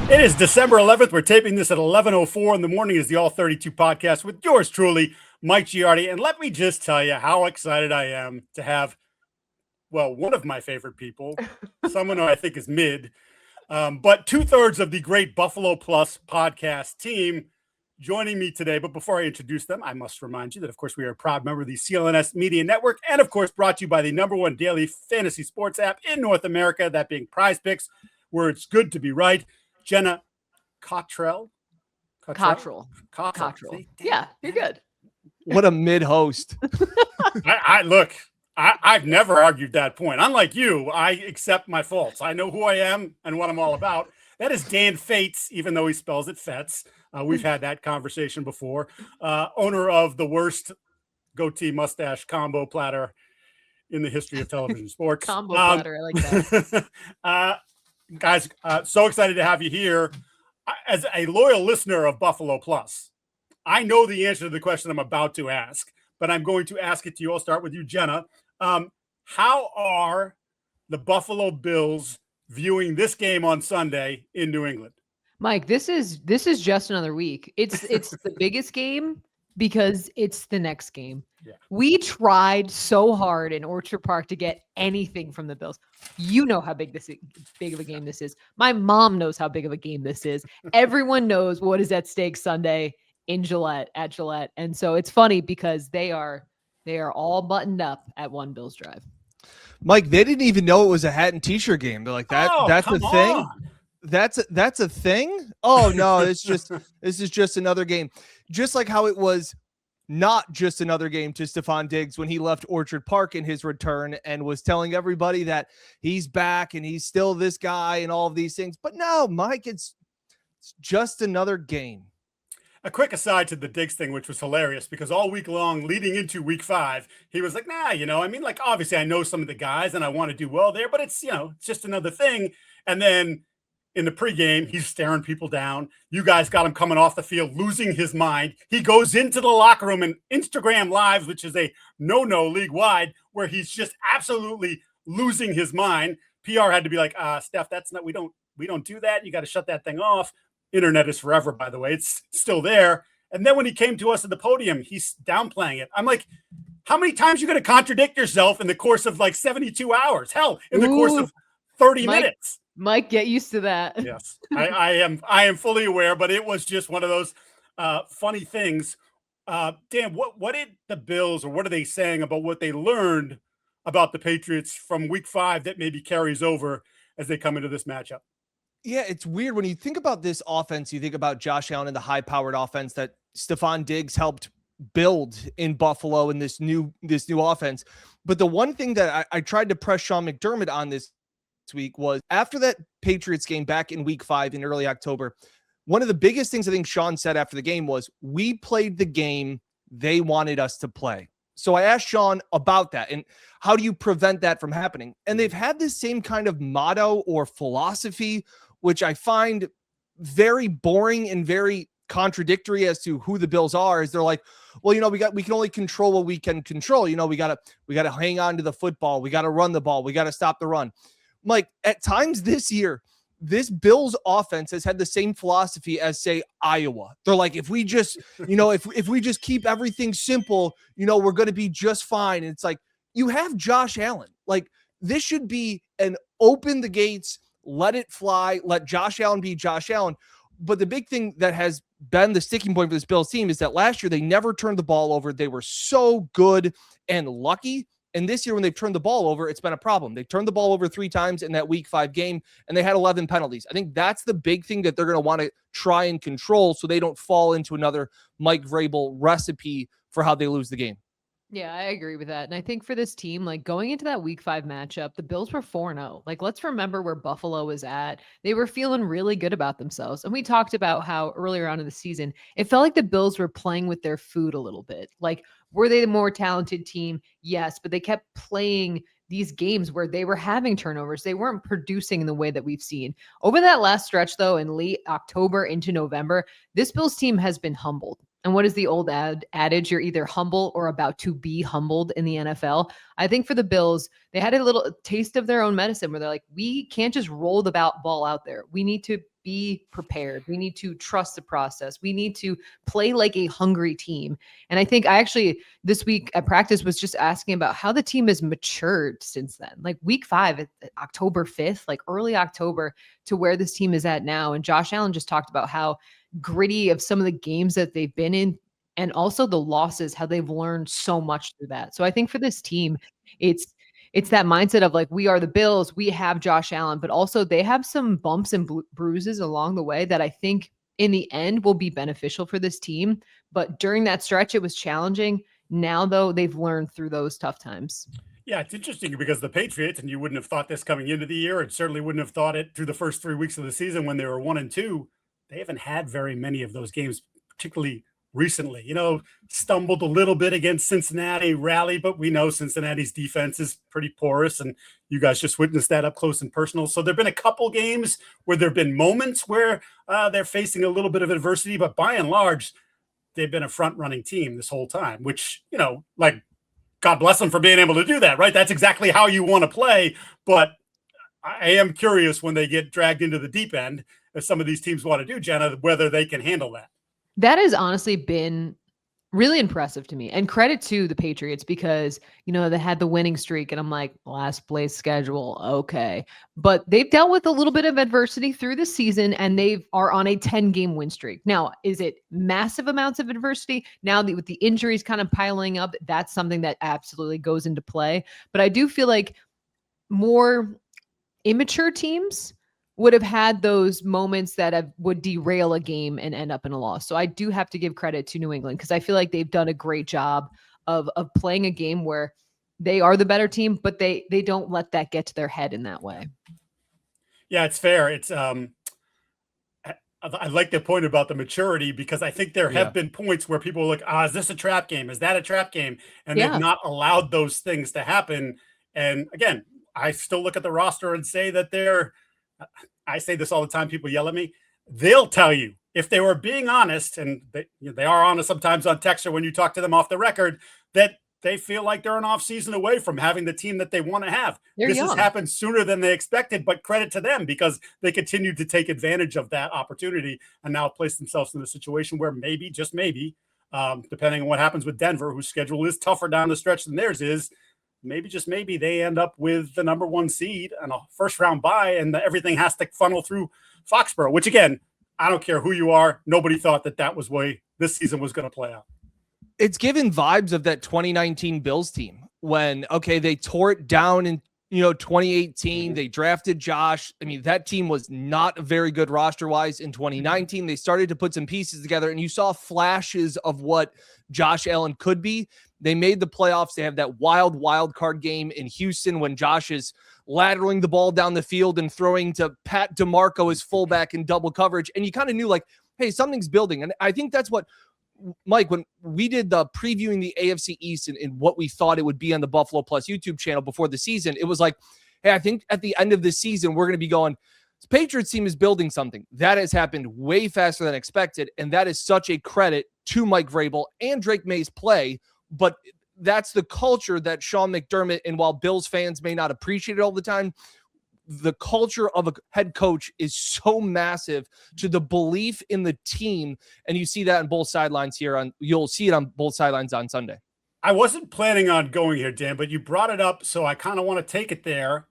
It is December 11th. We're taping this at 11:04 in the morning. Is the All 32 podcast with yours truly, Mike Giardi. And let me just tell you how excited I am to have, well, one of my favorite people, someone who I think is mid, but 2/3 of the great Buffalo Plus podcast team joining me today. But before I introduce them, I must remind you that, of course, we are a proud member of the CLNS Media Network and, of course, brought to you by the #1 daily fantasy sports app in North America, that being PrizePicks, where it's good to be right. Jenna Cottrell. Cottrell. See, Yeah, you're good. What a mid-host. I've never argued that point. Unlike you, I accept my faults. I know who I am and what I'm all about. That is Dan Fetes, even though he spells it Fets. We've had that conversation before. Owner of the worst goatee mustache combo platter in the history of television sports. Combo platter, I like that. Guys, so excited to have you here. As a loyal listener of Buffalo Plus, I know the answer to the question I'm about to ask, but I'm going to ask it to you. I'll start with you, Jenna. How are the Buffalo Bills viewing this game on Sunday in New England? Mike, this is just another week. It's the biggest game because it's the next game. Yeah. We tried so hard in Orchard Park to get anything from the Bills. You know how big of a game this is. My mom knows how big of a game this is. Everyone knows what is at stake Sunday at Gillette. And so it's funny because they are all buttoned up at One Bills Drive. Mike, they didn't even know it was a hat and t-shirt game. They're like, that's a thing. On. That's a thing. Oh no, this is just another game. Just like how it was not just another game to Stefon Diggs when he left Orchard Park in his return and was telling everybody that he's back and he's still this guy and all of these things. But no, Mike, it's just another game. A quick aside to the Diggs thing, which was hilarious because all week long leading into week 5, he was like, obviously I know some of the guys and I want to do well there, but it's just another thing. And then in the pregame, he's staring people down. You guys got him coming off the field, losing his mind. He goes into the locker room and Instagram Lives, which is a no-no league-wide, where he's just absolutely losing his mind. PR had to be like, Steph, we don't do that. You got to shut that thing off. Internet is forever, by the way. It's still there. And then when he came to us at the podium, he's downplaying it. I'm like, how many times are you going to contradict yourself in the course of like 72 hours? Hell, in the course of 30 minutes. Mike, get used to that. Yes, I am fully aware, but it was just one of those funny things. Dan, what did the Bills, or what are they saying about what they learned about the Patriots from week 5 that maybe carries over as they come into this matchup? Yeah, it's weird. When you think about this offense, you think about Josh Allen and the high-powered offense that Stefon Diggs helped build in Buffalo in this new offense. But the one thing that I tried to press Sean McDermott on this week was after that Patriots game back in week 5 in early October, one of the biggest things I think Sean said after the game was, we played the game they wanted us to play. So I asked Sean about that and how do you prevent that from happening? And they've had this same kind of motto or philosophy, which I find very boring and very contradictory as to who the Bills are. Is they're like, well, we can only control what we can control. We got to hang on to the football. We got to run the ball. We got to stop the run. Like at times this year, this Bills offense has had the same philosophy as, say, Iowa. They're like, if we just, if we just keep everything simple, we're going to be just fine. And it's like, you have Josh Allen. Like, this should be an open the gates, let it fly, let Josh Allen be Josh Allen. But the big thing that has been the sticking point for this Bills team is that last year they never turned the ball over. They were so good and lucky. And this year, when they've turned the ball over, it's been a problem. They turned the ball over 3 times in that week 5 game, and they had 11 penalties. I think that's the big thing that they're going to want to try and control so they don't fall into another Mike Vrabel recipe for how they lose the game. Yeah, I agree with that. And I think for this team, like going into that week 5 matchup, the Bills were 4-0. Like, let's remember where Buffalo was at. They were feeling really good about themselves. And we talked about how earlier on in the season, it felt like the Bills were playing with their food a little bit. Like, were they the more talented team? Yes, but they kept playing these games where they were having turnovers. They weren't producing in the way that we've seen. Over that last stretch, though, in late October into November, this Bills team has been humbled. And what is the old adage? You're either humble or about to be humbled in the NFL. I think for the Bills, they had a little taste of their own medicine where they're like, we can't just roll the ball out there. We need to be prepared. We need to trust the process. We need to play like a hungry team. And I think I actually this week at practice was just asking about how the team has matured since then. Like week 5, October 5th, like early October, to where this team is at now. And Josh Allen just talked about how gritty of some of the games that they've been in, and also the losses, how they've learned so much through that. So I think for this team, it's that mindset of like, we are the Bills, we have Josh Allen, but also they have some bumps and bruises along the way that I think in the end will be beneficial for this team. But during that stretch, it was challenging. Now, though, they've learned through those tough times. Yeah, it's interesting because the Patriots, and you wouldn't have thought this coming into the year, and certainly wouldn't have thought it through the first 3 weeks of the season when they were 1-2. They haven't had very many of those games, particularly recently. Stumbled a little bit against Cincinnati, rally, but we know Cincinnati's defense is pretty porous, and you guys just witnessed that up close and personal. So there've been a couple games where there've been moments where they're facing a little bit of adversity, but by and large, they've been a front-running team this whole time, which, like, God bless them for being able to do that, right? That's exactly how you want to play. But I am curious when they get dragged into the deep end, as some of these teams want to do, Jenna, whether they can handle that. That has honestly been really impressive to me, and credit to the Patriots because, they had the winning streak and I'm like, last place schedule. Okay. But they've dealt with a little bit of adversity through the season and they are on a 10-game win streak. Now, is it massive amounts of adversity? Now with the injuries kind of piling up, that's something that absolutely goes into play. But I do feel like more immature teams would have had those moments that would derail a game and end up in a loss. So I do have to give credit to New England because I feel like they've done a great job of playing a game where they are the better team, but they don't let that get to their head in that way. Yeah, it's fair. It's I like the point about the maturity because I think there have been points where people are like, is this a trap game? Is that a trap game? And they've not allowed those things to happen. And again, I still look at the roster and say that I say this all the time. People yell at me. They'll tell you if they were being honest, and they are honest sometimes on text or when you talk to them off the record, that they feel like they're an off season away from having the team that they want to have. This has happened sooner than they expected, but credit to them because they continued to take advantage of that opportunity and now place themselves in a situation where maybe, just maybe, depending on what happens with Denver, whose schedule is tougher down the stretch than theirs is, maybe, just maybe, they end up with the number 1 seed and a first round bye, and everything has to funnel through Foxborough, which again, I don't care who you are. Nobody thought that was the way this season was going to play out. It's given vibes of that 2019 Bills team when, they tore it down in, 2018, they drafted Josh. I mean, that team was not very good roster wise in 2019. They started to put some pieces together and you saw flashes of what Josh Allen could be. They made the playoffs. They have that wild card game in Houston when Josh is lateraling the ball down the field and throwing to Pat DeMarco as fullback in double coverage. And you kind of knew like, hey, something's building. And I think that's what, Mike, when we did the previewing the AFC East and what we thought it would be on the Buffalo Plus YouTube channel before the season, it was like, hey, I think at the end of the season, we're going to be going, this Patriots team is building something. That has happened way faster than expected. And that is such a credit to Mike Vrabel and Drake Maye's play. But that's the culture that Sean McDermott, and while Bills fans may not appreciate it all the time, the culture of a head coach is so massive to the belief in the team. And you see that on both sidelines you'll see it on both sidelines on Sunday. I wasn't planning on going here, Dan, but you brought it up. So I kind of want to take it there.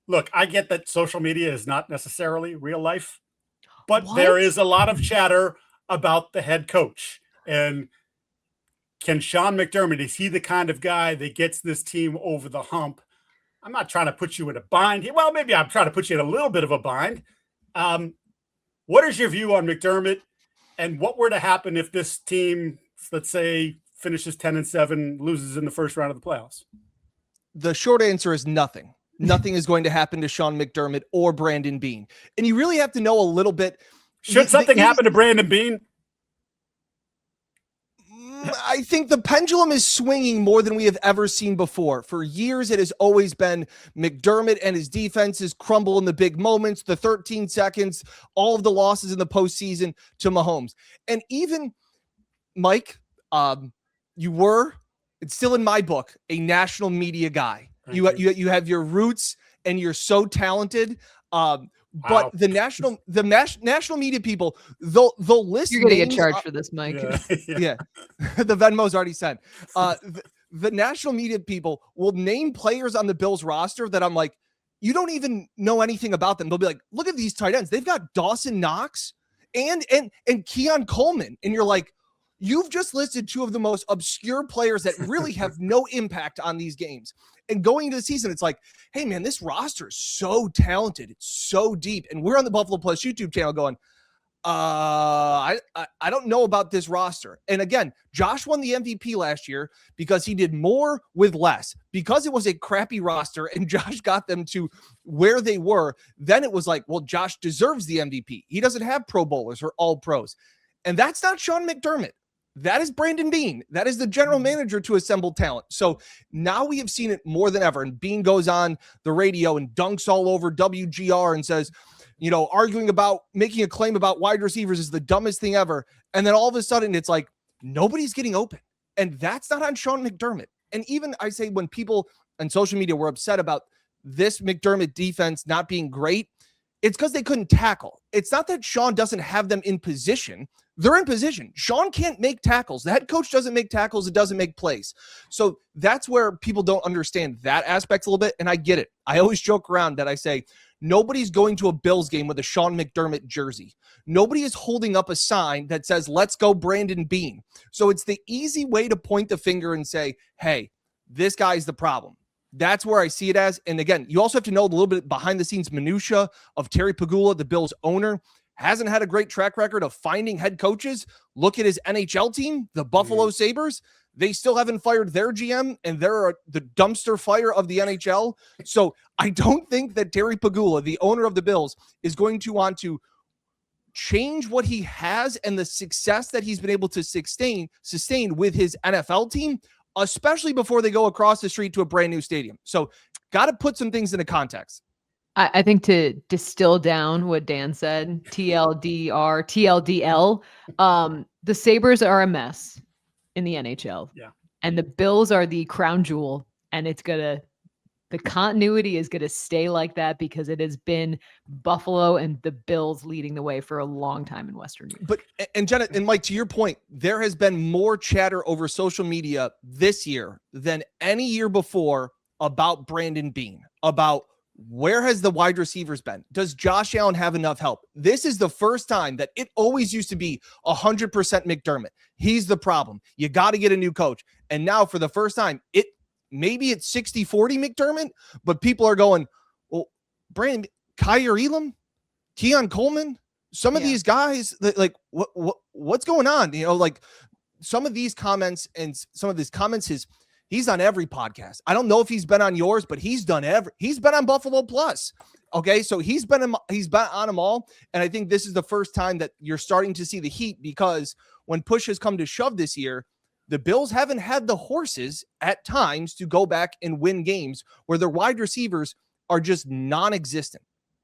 Look, I get that social media is not necessarily real life, but there is a lot of chatter about the head coach. And can Sean McDermott, is he the kind of guy that gets this team over the hump? I'm not trying to put you in a bind. Well, maybe I'm trying to put you in a little bit of a bind. What is your view on McDermott, and what were to happen if this team, let's say, finishes 10-7, loses in the first round of the playoffs? The short answer is nothing. Nothing is going to happen to Sean McDermott or Brandon Beane. And you really have to know a little bit. Should something happen to Brandon Beane? I think the pendulum is swinging more than we have ever seen before. For years, it has always been McDermott and his defenses crumble in the big moments, the 13 seconds, all of the losses in the postseason to Mahomes. And even, Mike, you were, it's still in my book, a national media guy. You have your roots and you're so talented. But the national media people, they'll list. You're gonna get charged for this, Mike. Yeah. The Venmo's already sent. The national media people will name players on the Bills roster that I'm like, you don't even know anything about them. They'll be like, look at these tight ends. They've got Dawson Knox and Keon Coleman. And you're like, you've just listed two of the most obscure players that really have no impact on these games. And going into the season, it's like, hey, man, this roster is so talented. It's so deep. And we're on the Buffalo Plus YouTube channel going, I don't know about this roster. And again, Josh won the MVP last year because he did more with less. Because it was a crappy roster and Josh got them to where they were, then it was like, well, Josh deserves the MVP. He doesn't have Pro Bowlers or All Pros. And that's not Sean McDermott. That is Brandon Beane. That is the general manager to assemble talent. So now we have seen it more than ever. And Beane goes on the radio and dunks all over WGR and says, you know, arguing about making a claim about wide receivers is the dumbest thing ever. And then all of a sudden it's like, nobody's getting open. And that's not on Sean McDermott. And even I say when people on social media were upset about this McDermott defense not being great, it's because they couldn't tackle. It's not that Sean doesn't have them in position. They're in position. Sean can't make tackles. The head coach doesn't make tackles. It doesn't make plays. So that's where people don't understand that aspect a little bit. And I get it. I always joke around that I say, nobody's going to a Bills game with a Sean McDermott jersey. Nobody is holding up a sign that says, let's go Brandon Beane. So it's the easy way to point the finger and say, hey, this guy's the problem. That's where I see it as. And again, you also have to know a little bit behind the scenes minutia of Terry Pegula, the Bills owner. Hasn't had a great track record of finding head coaches. Look at his NHL team, the Buffalo Sabres. They still haven't fired their GM, and they're the dumpster fire of the NHL. So I don't think that Terry Pegula, the owner of the Bills, is going to want to change what he has and the success that he's been able to sustain with his NFL team, especially before they go across the street to a brand new stadium. So got to put some things into context. I think to distill down what Dan said, TLDR, TLDL, the Sabres are a mess in the NHL. Yeah. And the Bills are the crown jewel. And the continuity is going to stay like that because it has been Buffalo and the Bills leading the way for a long time in Western Europe. But, and Jenna and Mike, to your point, there has been more chatter over social media this year than any year before about Brandon Beane, about where has the wide receivers been? Does Josh Allen have enough help? This is the first time that it always used to be 100% McDermott. He's the problem. You got to get a new coach. And now for the first time, maybe it's 60-40 McDermott, but people are going, well, Brandon, Kyer Elam, Keon Coleman, some of these guys, like what's going on? You know, like some of these comments and some of these comments, he's on every podcast. I don't know if he's been on yours, but he's been on Buffalo Plus. Okay. So he's been on them all. And I think this is the first time that you're starting to see the heat, because when push has come to shove this year, the Bills haven't had the horses at times to go back and win games where their wide receivers are just non-existent.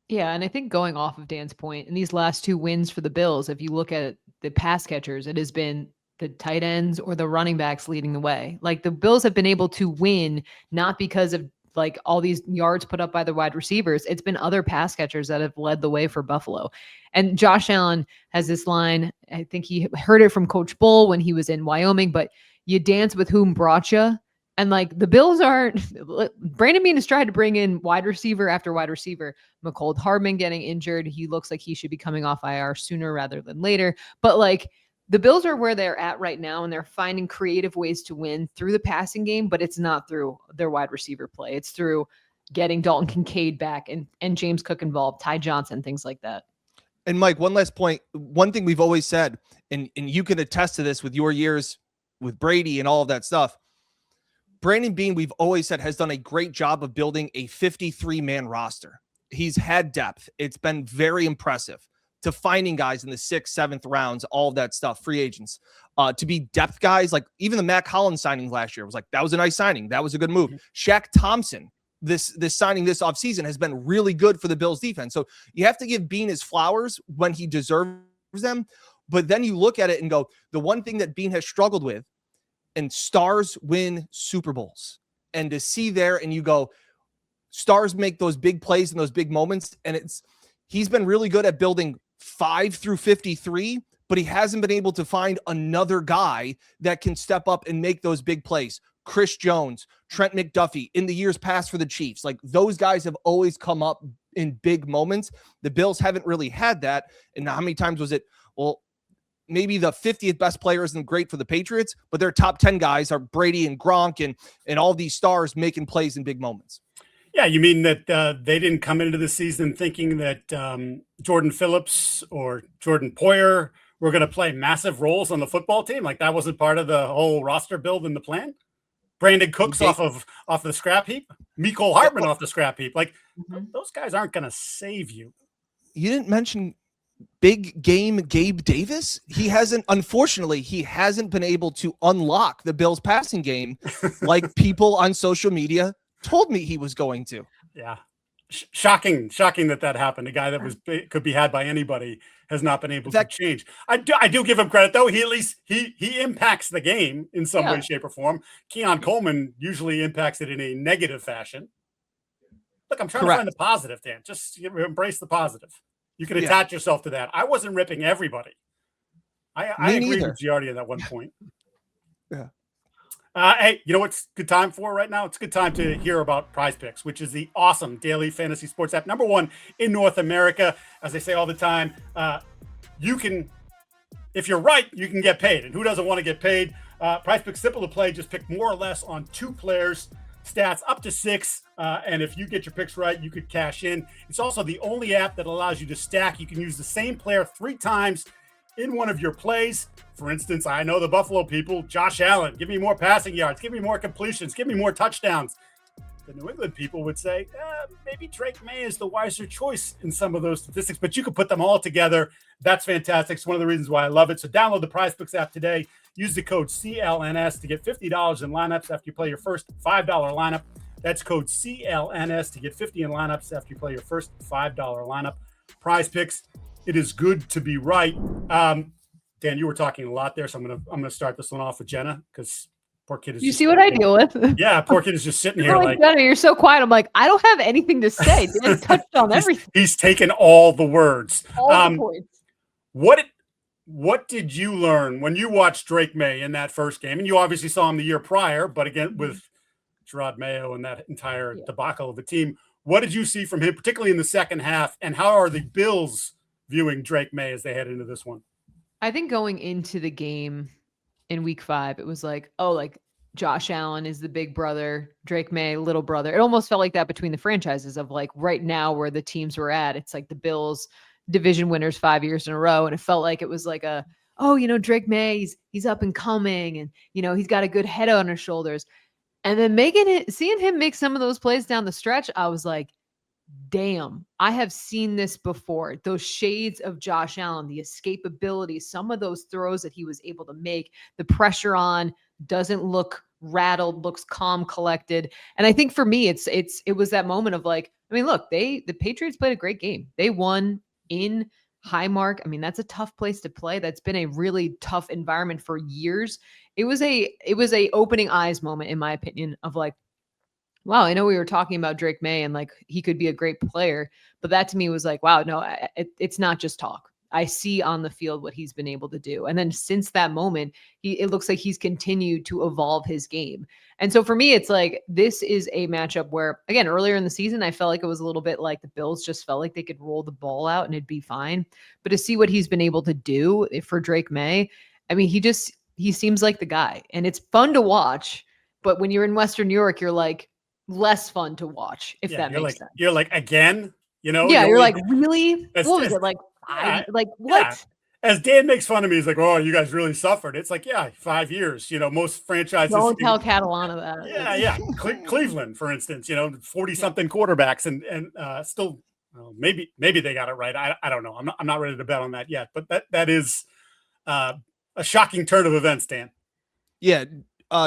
Yeah. And I think going off of Dan's point, in these last two wins for the Bills, if you look at the pass catchers, it has been the tight ends or the running backs leading the way. Like the Bills have been able to win, not because of like all these yards put up by the wide receivers. It's been other pass catchers that have led the way for Buffalo. And Josh Allen has this line. I think he heard it from Coach Bull when he was in Wyoming, but you dance with whom brought you. And like the Bills Brandon Beane has tried to bring in wide receiver after wide receiver. McCold Hardman getting injured. He looks like he should be coming off IR sooner rather than later. But like, the Bills are where they're at right now, and they're finding creative ways to win through the passing game, but it's not through their wide receiver play. It's through getting Dalton Kincaid back and James Cook involved, Ty Johnson, things like that. And Mike, one last point. One thing we've always said, and you can attest to this with your years with Brady and all of that stuff, Brandon Beane, we've always said, has done a great job of building a 53-man roster. He's had depth. It's been very impressive. To finding guys in the 6th, 7th rounds, all of that stuff, free agents, to be depth guys. Like even the Mac Hollins signing last year was like, that was a nice signing. That was a good move. Shaq Thompson, this signing this offseason has been really good for the Bills defense. So you have to give Beane his flowers when he deserves them. But then you look at it and go, the one thing that Beane has struggled with, and stars win Super Bowls. And to see there and you go, stars make those big plays and those big moments. And he's been really good at building 5 through 53, but he hasn't been able to find another guy that can step up and make those big plays. Chris Jones, Trent McDuffie in the years past for the Chiefs, like those guys have always come up in big moments. The Bills haven't really had that. And how many times was it? Well, maybe the 50th best player isn't great for the Patriots, but their top 10 guys are Brady and Gronk and all these stars making plays in big moments. Yeah, you mean that they didn't come into the season thinking that Jordan Phillips or Jordan Poyer were going to play massive roles on the football team? Like that wasn't part of the whole roster build in the plan? Brandon Cooks off the scrap heap, Mecole Hardman off the scrap heap. Like those guys aren't going to save you. You didn't mention big game Gabe Davis. Unfortunately, he hasn't been able to unlock the Bills passing game like people on social media told me he was going to. Yeah. Shocking that happened. A guy that could be had by anybody has not been able to change. I do give him credit though. He at least he impacts the game in some way, shape, or form. Keon Coleman usually impacts it in a negative fashion. Look, I'm trying to find the positive, Dan. Just embrace the positive. You can attach yourself to that. I wasn't ripping everybody. I agree with Giardi at that one point. Yeah. Hey, you know what's good time for right now? It's a good time to hear about PrizePicks, which is the awesome daily fantasy sports app, #1 in North America. As I say all the time, you can, if you're right, you can get paid. And who doesn't want to get paid? PrizePicks, simple to play. Just pick more or less on 2 players, stats up to 6. And if you get your picks right, you could cash in. It's also the only app that allows you to stack. You can use the same player 3 times in one of your plays. For instance, I know the Buffalo people, Josh Allen, give me more passing yards, give me more completions, give me more touchdowns. The New England people would say, maybe Drake Maye is the wiser choice in some of those statistics, but you can put them all together. That's fantastic. It's one of the reasons why I love it. So download the PrizePicks app today. Use the code CLNS to get $50 in lineups after you play your first $5 lineup. That's code CLNS to get $50 in lineups after you play your first $5 lineup. PrizePicks, it is good to be right. Dan, you were talking a lot there, so I'm gonna start this one off with Jenna because poor kid is. You see what I deal with? Yeah, poor kid is just sitting here like Jenna, you're so quiet. I'm like, I don't have anything to say. Dan touched on everything. He's taken all the words. All the points. What did you learn when you watched Drake Maye in that first game? And you obviously saw him the year prior, but again with Gerard Mayo and that entire debacle of the team. What did you see from him, particularly in the second half? And how are the Bills viewing Drake Maye as they head into this one? I think going into the game in week 5, it was like, Josh Allen is the big brother, Drake Maye, little brother. It almost felt like that between the franchises of like right now where the teams were at. It's like the Bills division winners 5 years in a row. And it felt like it was like Drake Maye, he's up and coming and, he's got a good head on his shoulders. And then seeing him make some of those plays down the stretch, I was like, damn, I have seen this before. Those shades of Josh Allen, the escapability, some of those throws that he was able to make, the pressure on, doesn't look rattled, looks calm, collected. And I think for me, it was that moment of like, I mean, look, the Patriots played a great game. They won in Highmark. I mean, that's a tough place to play. That's been a really tough environment for years. It was a opening eyes moment, in my opinion, of like, wow, I know we were talking about Drake Maye and like he could be a great player, but that to me was like, wow, no, it's not just talk. I see on the field what he's been able to do. And then since that moment, it looks like he's continued to evolve his game. And so for me, it's like, this is a matchup where, again, earlier in the season, I felt like it was a little bit like the Bills just felt like they could roll the ball out and it'd be fine. But to see what he's been able to do for Drake Maye, I mean, he seems like the guy and it's fun to watch. But when you're in Western New York, you're like, less fun to watch, if that makes sense. You're like, again, Yeah, you're like, really? What was it, like 5? Like, what? Yeah. As Dan makes fun of me, he's like, oh, you guys really suffered. It's like, 5 years. Most franchises. Don't tell Catalana that. Yeah. Cleveland, for instance, 40-something quarterbacks and still, maybe they got it right. I don't know. I'm not ready to bet on that yet. But that is a shocking turn of events, Dan. Yeah.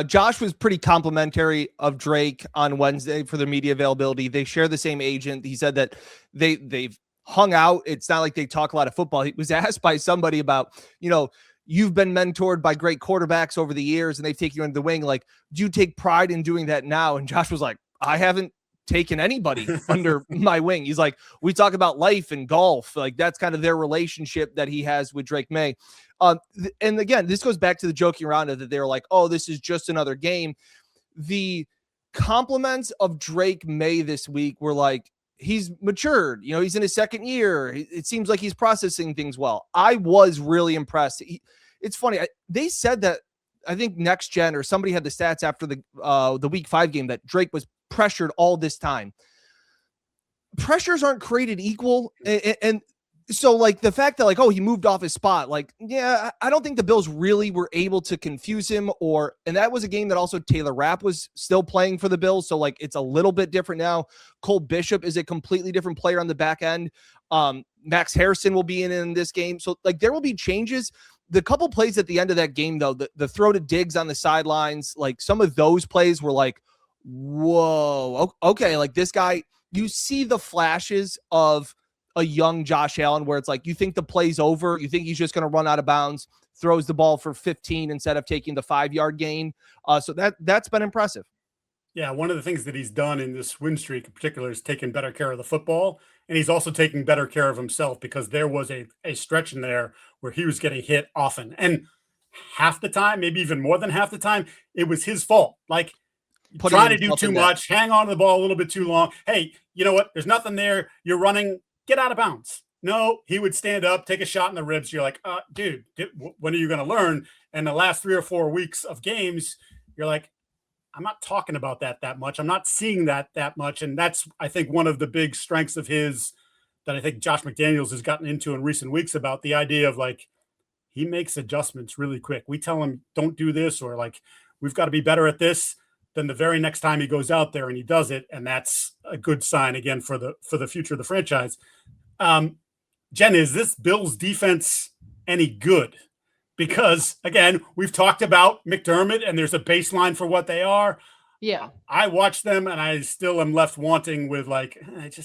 Josh was pretty complimentary of Drake on Wednesday for their media availability. They share the same agent. He said that they've hung out. It's not like they talk a lot of football. He was asked by somebody about, you've been mentored by great quarterbacks over the years and they've taken you under the wing. Like, do you take pride in doing that now? And Josh was like, I haven't taken anybody under my wing. He's like, we talk about life and golf. Like that's kind of their relationship that he has with Drake Maye. And again, this goes back to the joking around that they're like, oh, this is just another game. The compliments of Drake Maye this week were like, he's matured, he's in his second year. It seems like he's processing things well. I was really impressed. It's funny. They said that, I think Next Gen or somebody had the stats after the week 5 game that Drake was pressured all this time. Pressures aren't created equal. And so like the fact that like, oh, he moved off his spot, like, yeah, I don't think the Bills really were able to confuse him and that was a game that also Taylor Rapp was still playing for the Bills. So like, it's a little bit different now. Cole Bishop is a completely different player on the back end. Max Harrison will be in this game. So like there will be changes. The couple plays at the end of that game though, the throw to Diggs on the sidelines, like some of those plays were like, whoa, okay. Like this guy, you see the flashes of a young Josh Allen where it's like, you think the play's over. You think he's just going to run out of bounds, throws the ball for 15 instead of taking the 5-yard gain. So that's been impressive. Yeah. One of the things that he's done in this win streak in particular is taking better care of the football. And he's also taking better care of himself because there was a stretch in there where he was getting hit often. And half the time, maybe even more than half the time, it was his fault. Like trying to do too much, hang on to the ball a little bit too long. Hey, you know what? There's nothing there. You're running. Get out of bounds. No, he would stand up, take a shot in the ribs. You're like, dude, when are you going to learn? And the last 3 or 4 weeks of games, you're like, I'm not talking about that much. I'm not seeing that much. And that's, I think, one of the big strengths of his that I think Josh McDaniels has gotten into in recent weeks about the idea of like, he makes adjustments really quick. We tell him, don't do this, or like, we've got to be better at this. Then the very next time he goes out there and he does it. And that's a good sign again for the future of the franchise. Jen, is this Bills defense any good? Because again, we've talked about McDermott and there's a baseline for what they are. Yeah. I watch them and I still am left wanting with like,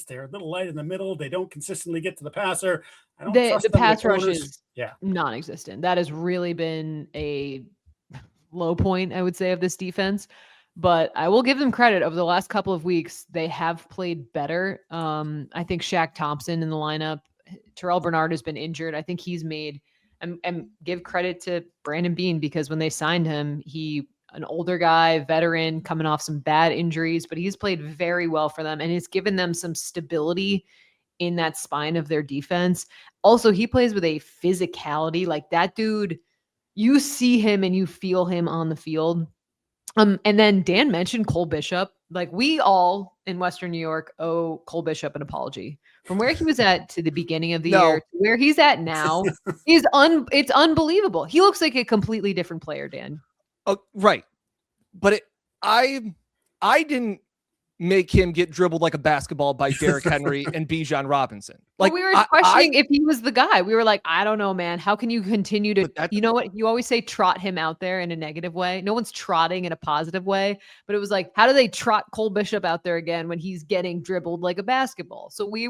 they're a little light in the middle. They don't consistently get to the passer. I don't trust the them pass with rush corners. is Yeah. non-existent. That has really been a low point, I would say, of this defense. But I will give them credit. Over the last couple of weeks, they have played better. I think Shaq Thompson in the lineup. Terrell Bernard has been injured. I think he's made and give credit to Brandon Beane because when they signed him, an older guy, veteran, coming off some bad injuries, but he's played very well for them and it's given them some stability in that spine of their defense. Also, he plays with a physicality. Like that dude, you see him and you feel him on the field. And then Dan mentioned Cole Bishop. Like we all in Western New York owe Cole Bishop an apology from where he was at to the beginning of the year to where he's at now. It's unbelievable. He looks like a completely different player, Dan. Oh, right. But I didn't make him get dribbled like a basketball by Derrick Henry and Bijan Robinson. Like we were questioning if he was the guy. We were like, I don't know, man. How can you continue to, you know what? You always say trot him out there in a negative way. No one's trotting in a positive way, but it was like, how do they trot Cole Bishop out there again when he's getting dribbled like a basketball? So we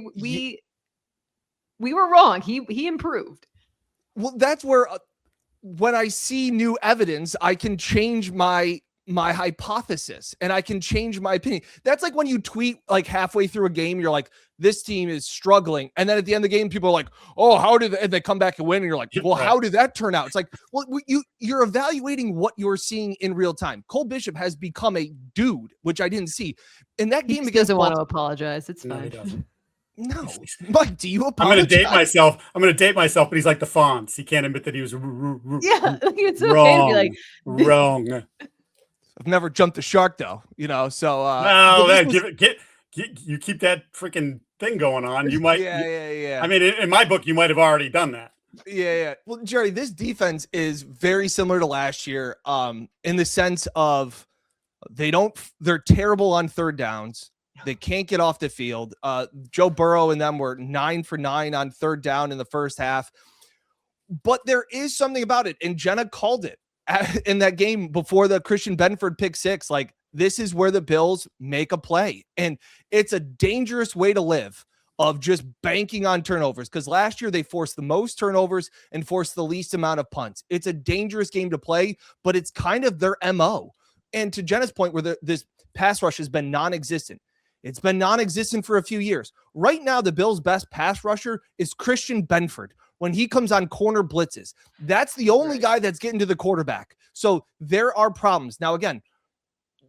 were wrong. He improved. Well, that's where when I see new evidence, I can change my hypothesis and I can change my opinion. That's like when you tweet like halfway through a game, you're like, this team is struggling. And then at the end of the game, people are like, oh, how did they come back and win? And you're like, well, how did that turn out? It's like, well, you're evaluating what you're seeing in real time. Cole Bishop has become a dude, which I didn't see in that game. He doesn't want to apologize. It's fine. No, Mike, do you apologize? I'm going to date myself, but he's like the Fonz. He can't admit that he was it's okay wrong. To be like wrong. I've never jumped the shark though, so you keep that freaking thing going on. You might, yeah. I mean, in my book, you might have already done that. Yeah. Well, Giardi, this defense is very similar to last year, in the sense of they're terrible on third downs. They can't get off the field. Joe Burrow and them were 9 for 9 on third down in the first half, but there is something about it. And Jenna called it in that game before the Christian Benford pick 6. Like, this is where the Bills make a play. And it's a dangerous way to live of just banking on turnovers. Because last year they forced the most turnovers and forced the least amount of punts. It's a dangerous game to play, but it's kind of their MO. And to Jenna's point where this pass rush has been non-existent. It's been non-existent for a few years. Right now, the Bills' best pass rusher is Christian Benford. When he comes on corner blitzes, that's the only guy that's getting to the quarterback. So there are problems. Now, again,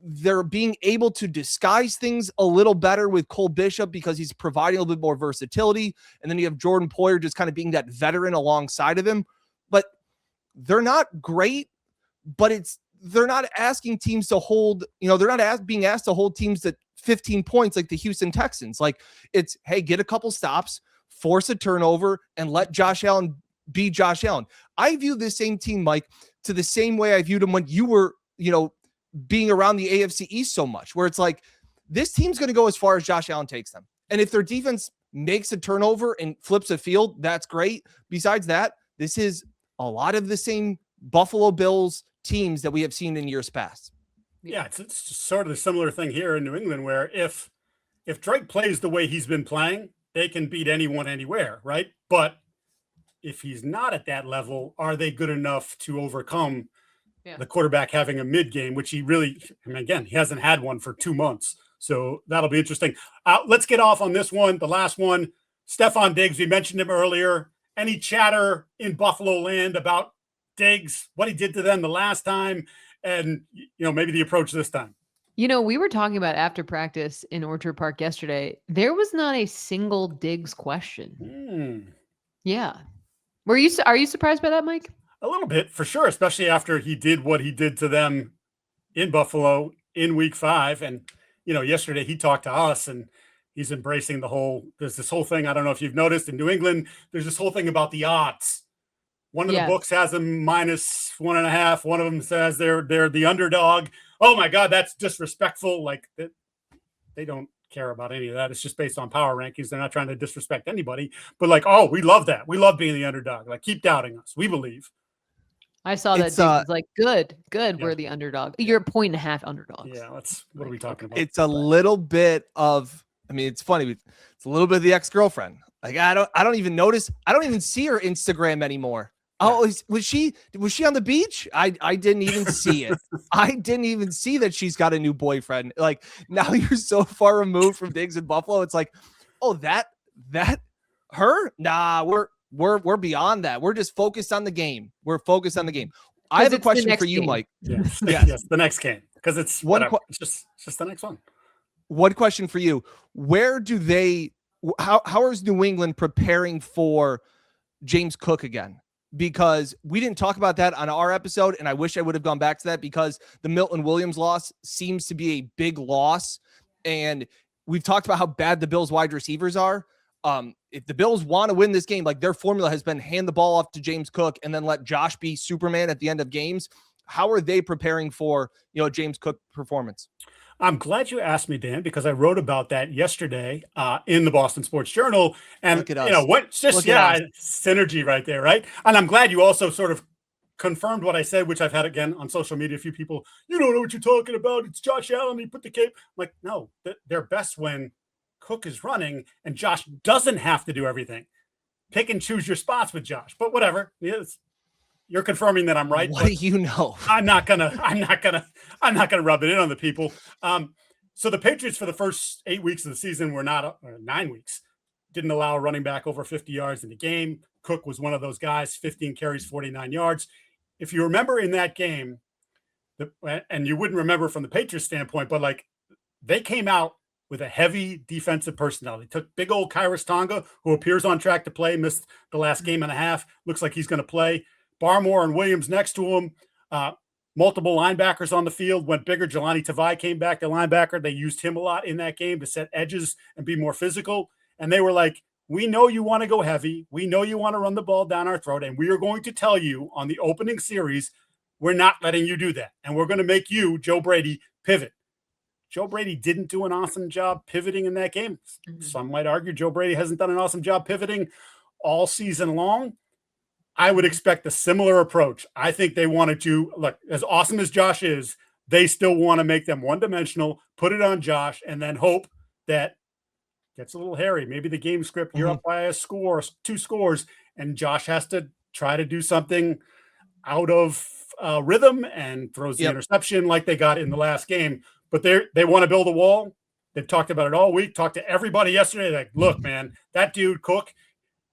they're being able to disguise things a little better with Cole Bishop because he's providing a little bit more versatility. And then you have Jordan Poyer just kind of being that veteran alongside of him. But they're not great, but they're not asking teams to hold, they're not being asked to hold teams at 15 points like the Houston Texans. Like, it's, hey, get a couple stops, force a turnover, and let Josh Allen be Josh Allen. I view this same team, Mike, to the same way I viewed him when you were, being around the AFC East so much, where it's like, this team's going to go as far as Josh Allen takes them. And if their defense makes a turnover and flips a field, that's great. Besides that, this is a lot of the same Buffalo Bills teams that we have seen in years past. Yeah, it's just sort of a similar thing here in New England, where if Drake plays the way he's been playing, they can beat anyone anywhere, right? But if he's not at that level, are they good enough to overcome the quarterback having a mid game, which he really, again, he hasn't had one for 2 months. So that'll be interesting. Let's get off on this one. The last one, Stefon Diggs, we mentioned him earlier. Any chatter in Buffalo land about Diggs, what he did to them the last time, and, maybe the approach this time? We were talking about after practice in Orchard Park yesterday. There was not a single Diggs question. Yeah. Are you surprised by that, Mike? A little bit, for sure, especially after he did what he did to them in Buffalo in week 5. And, yesterday he talked to us and he's embracing there's this whole thing. I don't know if you've noticed in New England, there's this whole thing about the odds. One of the books has them -1.5. One of them says they're the underdog. Oh my God, that's disrespectful. Like, they don't care about any of that. It's just based on power rankings. They're not trying to disrespect anybody, but like, oh, we love that. We love being the underdog. Like, keep doubting us. We believe. I saw that Diggs was like, good. Yeah. We're the underdog. You're a 1.5 underdogs. Yeah, what are we talking about? It's a little bit of, it's funny. It's a little bit of the ex-girlfriend. Like, I don't even notice. I don't even see her Instagram anymore. Oh, was she on the beach? I didn't even see it. I didn't even see that she's got a new boyfriend. Like, now you're so far removed from Diggs in Buffalo. It's like, oh, that her? Nah, we're beyond that. We're just focused on the game. We're focused on the game. I have a question for you, Mike. Yes, yes, the next game, because it's it's just the next one. One question for you: where do they? How is New England preparing for James Cook again? Because we didn't talk about that on our episode, and I wish I would have gone back to that, because the Milton Williams loss seems to be a big loss, and we've talked about how bad the Bills wide receivers are. If the Bills want to win this game, like, their formula has been hand the ball off to James Cook and then let Josh be Superman at the end of games. How are they preparing for, James Cook performance? I'm glad you asked me, Dan, because I wrote about that yesterday in the Boston Sports Journal. And, synergy right there, right? And I'm glad you also sort of confirmed what I said, which I've had again on social media. A few people, you don't know what you're talking about. It's Josh Allen. He put the cape. I'm like, no, they're best when Cook is running and Josh doesn't have to do everything. Pick and choose your spots with Josh, but whatever. Yes. You're confirming that I'm right. What do you know? I'm not gonna rub it in on the people. So the Patriots for the first 8 weeks of the season were not 9 weeks, didn't allow a running back over 50 yards in the game. Cook was one of those guys, 15 carries, 49 yards. If you remember in that game, and you wouldn't remember from the Patriots standpoint, but like, they came out with a heavy defensive personnel. They took big old Kyrus Tonga, who appears on track to play, missed the last game and a half. Looks like he's going to play. Barmore and Williams next to him. Multiple linebackers on the field. Went bigger. Jelani Tavai came back, the linebacker. They used him a lot in that game to set edges and be more physical. And they were like, we know you want to go heavy. We know you want to run the ball down our throat. And we are going to tell you on the opening series, we're not letting you do that. And we're going to make you, Joe Brady, pivot. Joe Brady didn't do an awesome job pivoting in that game. Mm-hmm. Some might argue Joe Brady hasn't done an awesome job pivoting all season long. I would expect a similar approach. I think they wanted to, look, as awesome as Josh is, they still want to make them one-dimensional, put it on Josh, and then hope that gets a little hairy. Maybe the game script, you're up by a score, 2 scores, and Josh has to try to do something out of rhythm and throws the interception like they got in the last game. But they want to build a wall. They've talked about it all week, talked to everybody yesterday. Like, look, man, that dude Cook,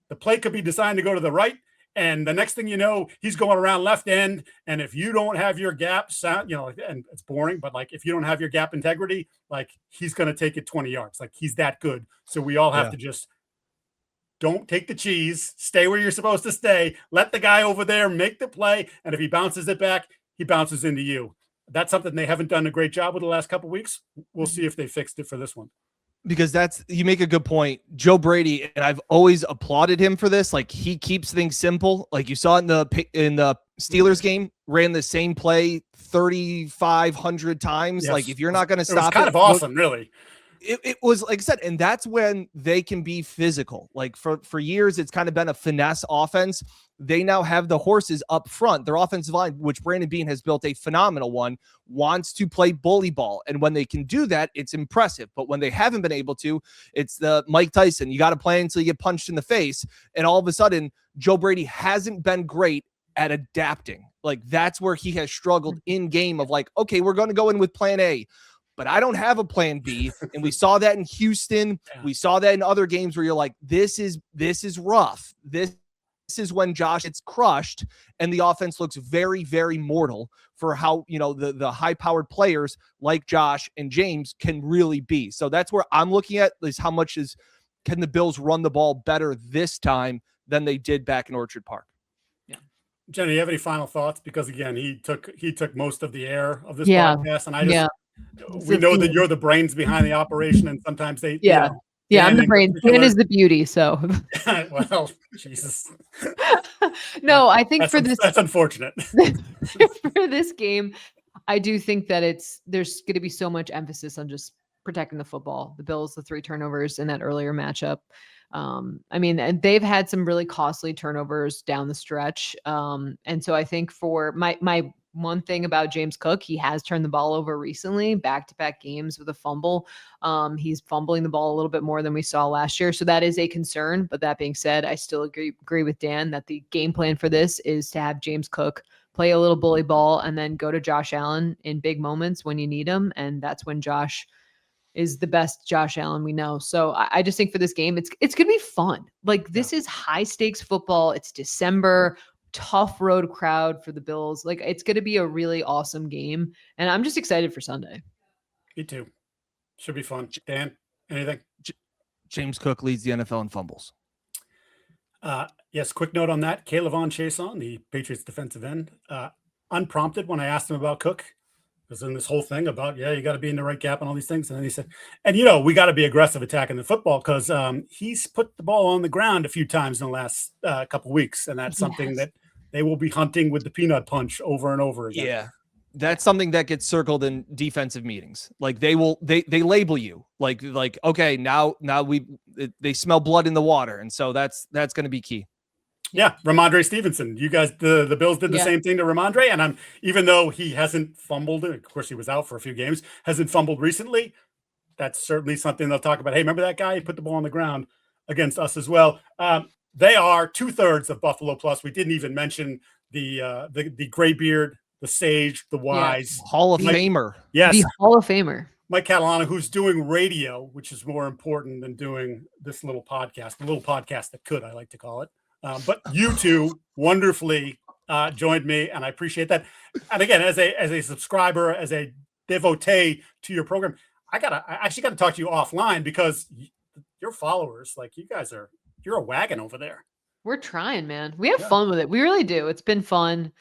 the play could be designed to go to the right. And the next thing you know, he's going around left end. And if you don't have your gap sound, and it's boring, but like if you don't have your gap integrity, like he's going to take it 20 yards. Like he's that good. So we all have to just don't take the cheese, stay where you're supposed to stay, let the guy over there make the play. And if he bounces it back, he bounces into you. That's something they haven't done a great job with the last couple of weeks. We'll see if they fixed it for this one. Because you make a good point. Joe Brady, and I've always applauded him for this. Like he keeps things simple. Like you saw it in the Steelers game, ran the same play 3,500 times. Yes. Like if you're not going to stop it. It was kind of awesome, really. It was, like I said, and that's when they can be physical. Like for years, it's kind of been a finesse offense. They now have the horses up front. Their offensive line, which Brandon Beane has built a phenomenal one, wants to play bully ball. And when they can do that, it's impressive. But when they haven't been able to, it's the Mike Tyson. You got to play until you get punched in the face. And all of a sudden, Joe Brady hasn't been great at adapting. Like that's where he has struggled in game of like, okay, we're going to go in with plan A. But I don't have a plan B. And we saw that in Houston. Yeah. We saw that in other games where you're like, this is rough. This is when Josh gets crushed and the offense looks very, very mortal for how, the high-powered players like Josh and James can really be. So that's where I'm looking at is how much can the Bills run the ball better this time than they did back in Orchard Park. Yeah. Jenna, you have any final thoughts? Because again, he took most of the air of this podcast. And we know that you're the brains behind the operation, and sometimes they I'm the brains. Dan is the beauty. So well, Jesus. No, I think that's unfortunate. For this game, I do think that there's going to be so much emphasis on just protecting the football. The Bills, the 3 turnovers in that earlier matchup. And they've had some really costly turnovers down the stretch. And so I think for my one thing about James Cook, he has turned the ball over recently, back-to-back games with a fumble. He's fumbling the ball a little bit more than we saw last year. So that is a concern. But that being said, I still agree with Dan that the game plan for this is to have James Cook play a little bully ball and then go to Josh Allen in big moments when you need him. And that's when Josh is the best Josh Allen we know. So I just think for this game, it's going to be fun. Like this is high stakes football. It's December. Tough road crowd for the Bills. Like it's going to be a really awesome game. And I'm just excited for Sunday. Me too. Should be fun. Dan, anything? James Cook leads the NFL in fumbles. Yes. Quick note on that. Kayvon Chason, the Patriots defensive end, unprompted when I asked him about Cook, was in this whole thing about, you got to be in the right gap and all these things. And then he said, and we got to be aggressive attacking the football because he's put the ball on the ground a few times in the last couple weeks. And that's something that they will be hunting with the peanut punch over and over again. Yeah. That's something that gets circled in defensive meetings. Like they label you like, okay, now they smell blood in the water. And so that's going to be key. Yeah, Ramondre Stevenson. You guys, the Bills did the same thing to Ramondre, and even though he hasn't fumbled, of course he was out for a few games, hasn't fumbled recently. That's certainly something they'll talk about. Hey, remember that guy? He put the ball on the ground against us as well. They are 2/3 of Buffalo Plus. We didn't even mention the graybeard, the sage, the wise Hall of Famer. Yes, the Hall of Famer. Mike Catalana, who's doing radio, which is more important than doing this little podcast, the little podcast that could, I like to call it. But you two wonderfully joined me, and I appreciate that. And again, as a subscriber, as a devotee to your program, I actually got to talk to you offline because your followers, like you're a wagon over there. We're trying, man. We have fun with it. We really do. It's been fun.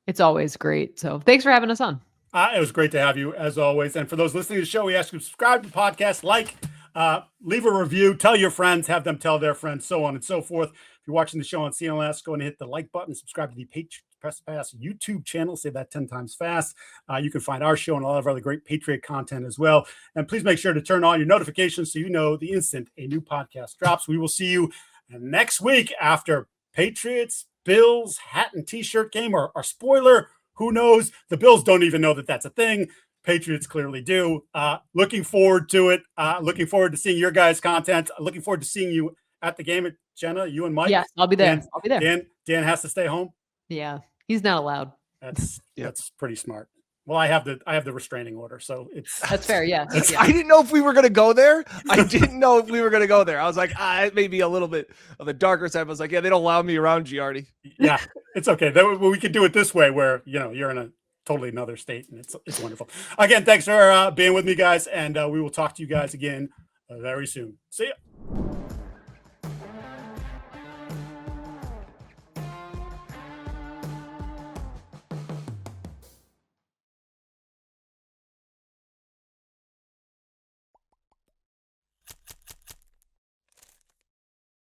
It's always great. So thanks for having us on. It was great to have you as always. And for those listening to the show, we ask you to subscribe to the podcast, leave a review, tell your friends, have them tell their friends, so on and so forth. If you're watching the show on CLNS, go and hit the like button, subscribe to the Patriots Press Pass YouTube channel. Say that 10 times fast. You can find our show and a lot of other great Patriot content as well. And please make sure to turn on your notifications so you know the instant a new podcast drops. We will see you next week after Patriots, Bills, hat and t-shirt game or spoiler. Who knows? The Bills don't even know that that's a thing. Patriots clearly do. Looking forward to it. Looking forward to seeing your guys' content. Looking forward to seeing you at the game. Jenna, you and Mike. Yes, I'll be there. I'll be there. Dan has to stay home. Yeah, he's not allowed. That's pretty smart. Well, I have the restraining order, so it's That's fair. Yes. Yeah. I didn't know if we were going to go there. I didn't know if we were going to go there. I was like, it may be a little bit of the darker side. I was like, yeah, they don't allow me around Giardi. Yeah, it's okay. We could do it this way where, you're in a totally another state, and it's wonderful. Again, thanks for being with me, guys, and we will talk to you guys again very soon. See ya.